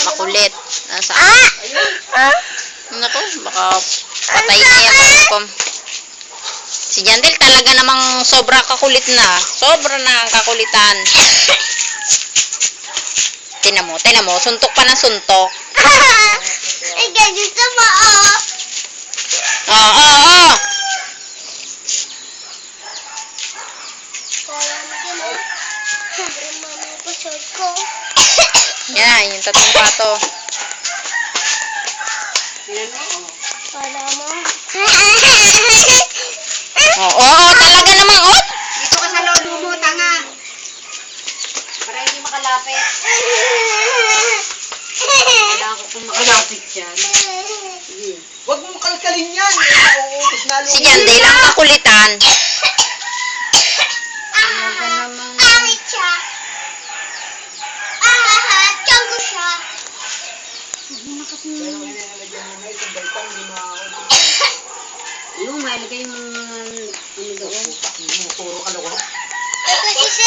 Makulit. Naku, baka patay na yan. Si Jandel talaga namang sobra kakulit na. Sobra na ang kakulitan. Tinan mo. Suntok pa ng suntok. Ay, ganito mo, oh. Oo. Yan, yung tatlong pato. Oo, talaga naman, oh. Dito ka sa lolo mo, tanga. Para hindi makalapit. Wala ko kung makalapit yan. Huwag mo makalkalin yan. Uutos na Si Jandel ang kakulitan. Pangit siya. Tiyan ko siya. Yung malagay mo ano doon. Puro ka lang. Ito si